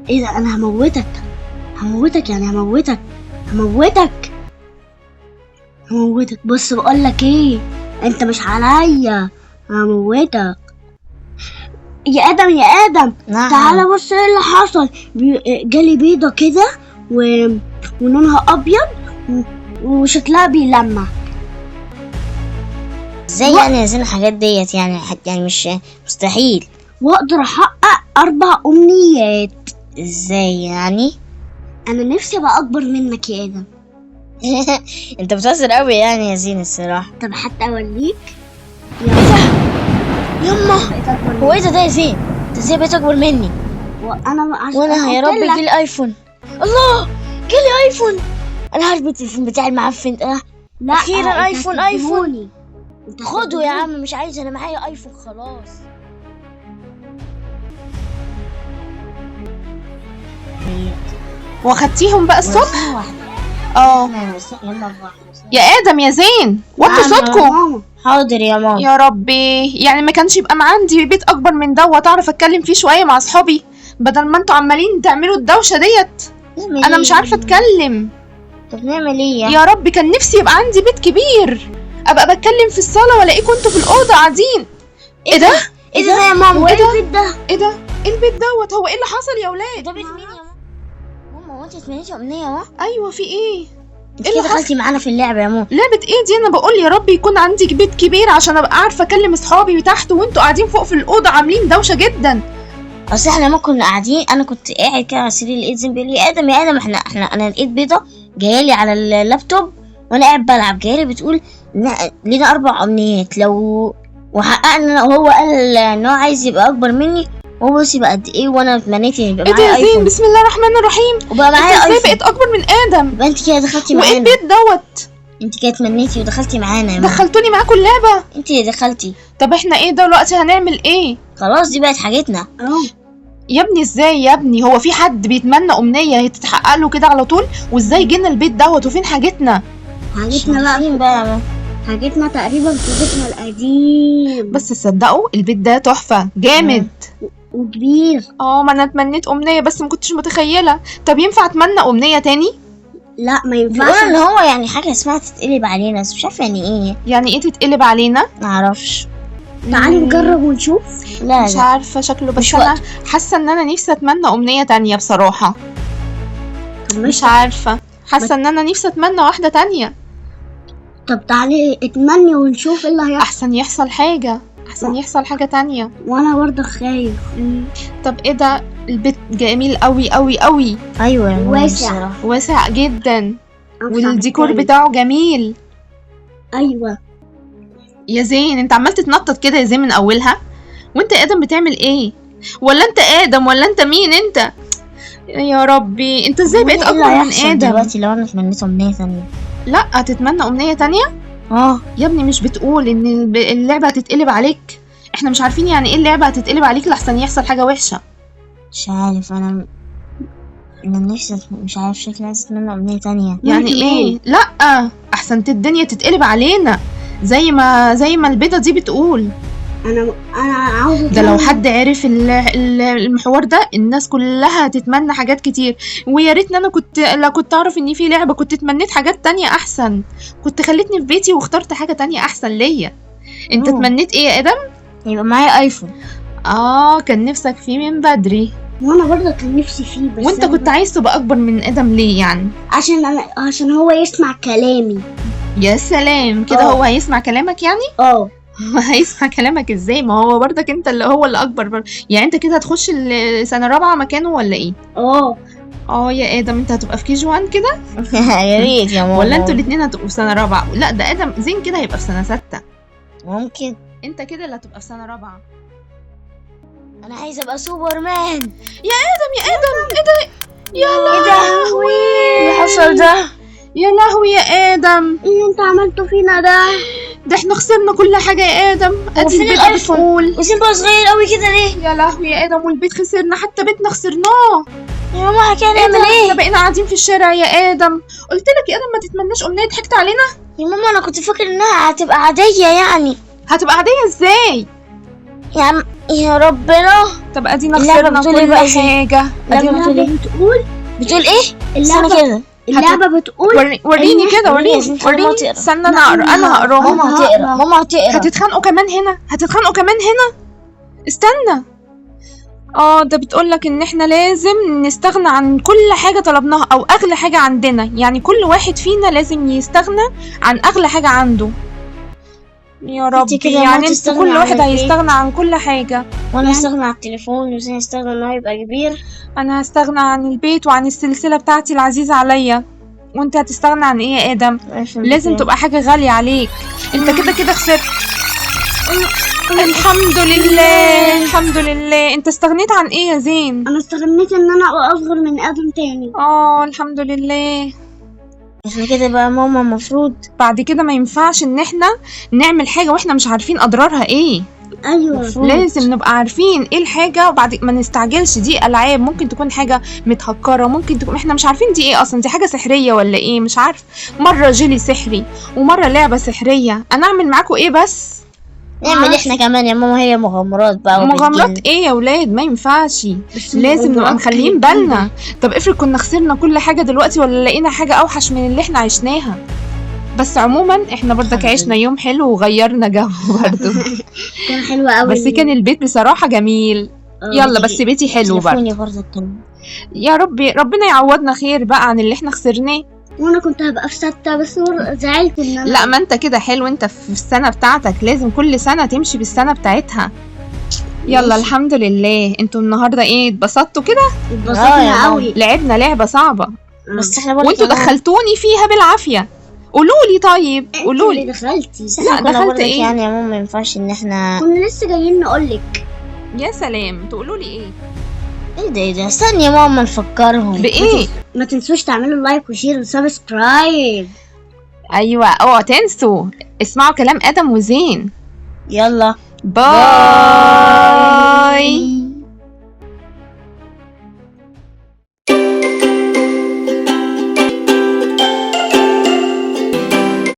ايه ده؟ انا هموتك يعني هموتك. بص بقولك ايه، انت مش عليا، هموتك. يا ادم نعم. تعالى بص ايه اللي حصل. جالي بيضة كده ولونها ابيض وشكلها بيلمع. ازاي يعني يا زين الحاجات ديت؟ يعني يعني مش مستحيل. واقدر احقق 4 امنيات. ازاي يعني؟ انا نفسي ابقى اكبر منك يا ادم. انت بتهزر قوي يعني يا زين الصراحه. طب حتى اوريك. يما هو ايه ده يا زين؟ انت ازاي بقيت اكبر مني؟ وانا يا رب جيلي ايفون. الله جيلي ايفون. انا هربط التليفون بتاعي المعفن ده. لا اخيرا ايفون. انت خده يا عم، مش عايز، انا معايا ايفون خلاص. واخدتيهم بقى الصبح؟ يا ادم يا زين وطوا صوتكم. حاضر يا ماما. يا ربي، يعني ما كانش يبقى عندي بيت اكبر من دوت اعرف اتكلم فيه شويه مع اصحابي، بدل ما انتوا عمالين تعملوا الدوشه ديت. انا مش عارفه اتكلم. طب نعمل ايه يا رب، كان نفسي يبقى عندي بيت كبير ابقى بتكلم في الصاله والاقيكم انتوا في الاوضه قاعدين. ايه ده يا ماما؟ ايه البيت ده؟ ايه ده؟ ايه البيت دوت؟ هو ايه اللي حصل يا اولاد؟ ده بيت مين يا ماما؟ هو انت تمنيتي امنيه يا ماما؟ ايوه في ايه؟ انت كده دخلتي معانا في اللعبه يا ماما. لعبه ايه دي؟ انا بقول يا رب يكون عندي بيت كبير عشان ابقى عارفه اكلم اصحابي تحت وانتوا قاعدين فوق في الاوضه عاملين دوشه جدا. اصل احنا ما كنا قاعدين، انا كنت قاعد كده على السرير لقيت زين بيقول لي يا ادم انا لقيت بيضه جايالي على اللابتوب وانا قاعد بلعب، جايالي بتقول لينا 4 امنيات لو وحققنا. وهو قال ان هو عايز يبقى اكبر مني، وهو بص يبقى قد ايه، وانا اتمنيت يبقى ايه ده معايا يا زين؟ ايفون. بسم الله الرحمن الرحيم. وبقى معايا انت ازاي ايفون. بقيت اكبر من ادم؟ يبقى انت كده دخلتي وايه معانا. البيت دوت؟ انت كده اتمنيتي ودخلتي معانا يا ماما. دخلتوني معاكم اللعبه؟ انت اللي دخلتي. طب احنا ايه دلوقتي هنعمل ايه؟ خلاص دي بقت حاجتنا. يا ابني ازاي يا ابني؟ هو في حد بيتمنى امنيه هي تتحقق له كده على طول؟ وازاي جينا البيت دوت وفين حاجتنا؟ حاجتنا بقى حاجتنا تقريبا في بيتنا القديم. بس تصدقوا البيت ده تحفه جامد وكبير. ما انا اتمنيت امنيه بس ما كنتش متخيله. طب ينفع اتمنى امنيه تاني؟ لا ما ينفعش. بيقول ان هو يعني حاجه اسمها تتقلب علينا، بس مش عارفه يعني ايه. يعني ايه تتقلب علينا؟ معرفش. تعالي نجرب ونشوف. لا مش عارفه شكله، بس مش انا وقت. حاسه ان انا نفسي اتمنى امنيه تانية بصراحه. مش عارفه، حاسه ان انا نفسي اتمنى واحده تانية. طب تعالي اتمني ونشوف ايه اللي هيحصل. احسن يحصل حاجه تانية. وانا برضه خايف. طب ايه ده؟ البيت جميل قوي قوي قوي. ايوه واسع جدا والديكور بتاعه جميل. ايوه يا زين انت عمال تتنطط كده يا زين من اولها. وانت ادم بتعمل ايه؟ ولا انت ادم ولا انت مين انت؟ يا ربي، انت ازاي بقيت اكبر من ادم دلوقتي لو انا تمنيت امنيه ثانيه؟ لا هتتمنى امنيه تانية. يا ابني مش بتقول ان اللعبه هتتقلب عليك؟ احنا مش عارفين يعني ايه اللعبه هتتقلب عليك لحسن يحصل حاجه وحشه. مش عارف انا نفسي، مش عارف شكلي عايز اتمنى امنيه تانية. يعني ايه؟ لا احسن الدنيا تتقلب علينا زي ما البيضه دي بتقول. انا عاوزه ده لو حد عرف المحور ده الناس كلها هتتمنى حاجات كتير. ويا ريتني انا كنت اعرف ان في لعبه كنت اتمنيت حاجات تانية احسن، كنت خليتني في بيتي واخترت حاجه تانية احسن ليا. انت اتمنيت ايه يا ادم؟ يبقى معايا ايفون. كان نفسك فيه من بدري. وانا برضه كان نفسي فيه. بس وانت كنت عايز تبقى اكبر من ادم ليه يعني؟ عشان هو يسمع كلامي. يا سلام كده. هو هيسمع كلامك يعني؟ هيسمع كلامك ازاي؟ ما هو برضك انت اللي اكبر يعني انت كده هتخش السنه 4 مكانه ولا ايه؟ يا ادم انت هتبقى في كي 1 كده. يا ريت يا ماما. ولا انتوا الاثنين هتبقوا في سنه 4؟ لا ده ادم زين كده هيبقى في سنه 6. ممكن. انت كده اللي هتبقى في سنه 4. انا عايزه ابقى سوبرمان. يا ادم ايه ده؟ يا لهوي اللي حصل ده؟ يا لهوي يا ادم، ايه اللي انت عملته فينا ده احنا خسرنا كل حاجه يا ادم. ادي البيت بتقول وسيم بقى صغير قوي كده ليه؟ يا لهوي يا ادم، والبيت خسرنا، حتى بيتنا خسرناه. يا ماما كده نعمل ايه؟ احنا بقينا قاعدين في الشارع يا ادم. قلت لك يا ادم ما تتمناش امنيه، ضحكت علينا. يا ماما انا كنت فاكر انها هتبقى عاديه يعني. هتبقى عاديه ازاي؟ يا ربنا. طب ادينا اللعبة خسرنا بتقول إيه كل بقى زي؟ حاجة. اللعبة بتقول ايه؟ بتقول ايه؟ استنى اللعبة كده. اللعبة بتقول وريني كده، وريني يا وريني زينة، ماما وريني. تقرا. استنى انا لا، اقرا، انا هقراها. ماما هتقرا، ماما هتقرا. هتتخانقوا كمان هنا، هتتخانقوا كمان هنا. استنى. ده بتقولك ان احنا لازم نستغنى عن كل حاجة طلبناها او اغلى حاجة عندنا، يعني كل واحد فينا لازم يستغنى عن اغلى حاجة عنده. يا ربي، كده ما يعني انت تستغنى كل عن واحد البيت. هيستغنى عن كل حاجة. وانا هستغنى عن التليفون، وزين هيستغنى ان هو يبقى كبير. انا هستغنى عن البيت وعن السلسلة بتاعتي العزيزة عليا. وانت هتستغنى عن ايه يا ادم؟ لازم تبقى حاجة غالية عليك. انت كده كده خسرت. الحمد لله، الحمد لله. انت استغنيت عن ايه يا زين؟ انا استغنيت ان انا ابقى اصغر من ادم تاني. الحمد لله. احنا كده بقى ماما المفروض بعد كده ما ينفعش ان احنا نعمل حاجة واحنا مش عارفين اضرارها ايه. ايوه لازم نبقى عارفين ايه الحاجة، وبعد ما نستعجلش. دي العاب، ممكن تكون حاجة متهكرة، ممكن تكون احنا مش عارفين دي ايه اصلا، دي حاجة سحرية ولا ايه، مش عارف. مرة جيلي سحري ومرة لعبة سحرية. انا اعمل معاكم ايه بس؟ نعمل احنا كمان يا ماما. هي مغامرات بقى مغامرات ايه يا ولاد؟ ما ينفعش. لازم نبقى مخليين بالنا. طب افرض كنا خسرنا كل حاجة دلوقتي، ولا لقينا حاجة اوحش من اللي احنا عشناها. بس عموما احنا برضك عشنا يوم حلو وغيرنا جو برضو. كان حلو قوي. بس كان البيت بصراحة جميل. يلا بس بيتي حلو برضه. يا ربي ربنا يعوضنا خير بقى عن اللي احنا خسرناه. وانا كنت هبقى في 6 بس زعلت ان انا. لا، ما انت كده حلو، انت في السنة بتاعتك لازم كل سنة تمشي بالسنة بتاعتها. يلا الحمد لله. انتوا النهارده ايه، اتبسطتوا كده؟ اتبسطنا قوي. لعبنا لعبة صعبة بس احنا برضه وانتوا دخلتوني فيها بالعافية. قولولي طيب، قولولي. دخلتي. لا، دخلت ايه يعني يا ماما؟ ما ينفعش ان احنا كنا لسه جايين نقولك. يا سلام، تقولولي ايه؟ ايه ده استني يا ماما نفكرهم بايه. ما تنسوش تعملوا لايك وشير وسبسكرايب. ايوه، اوعوا تنسوا اسمعوا كلام ادم وزين. يلا باي.